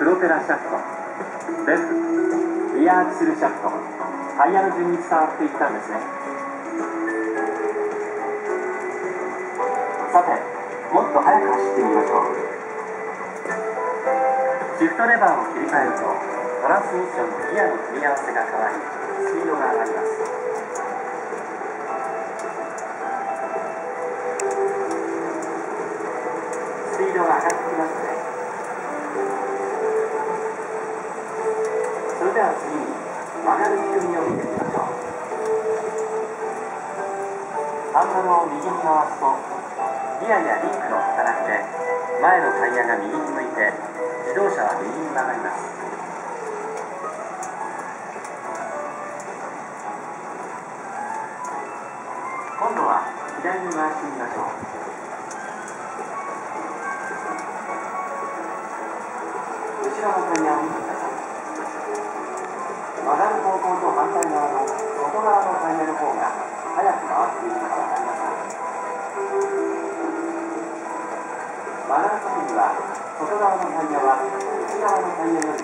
プロペラシャフト、レフト、リアアクセルシャフト、タイヤの順に伝わっていったんですね。さて、もっと速く走ってみましょう。シフトレバーを切り替えると、トランスミッションのギアの組み合わせが変わり、スピードが上がります。スピードが上がってきましたね。それでは次に曲がる仕組みを見てみましょう。ハンドルを右に回すとギアやリンクの働きで前のタイヤが右に向いて自動車は右に曲がります。今度は左に回してみましょう。後ろのタイヤを見てください。曲がる方向と反対側の外側のタイヤの方が速く回っているのが分かりますか？曲がる時には外側のタイヤは内側のタイヤより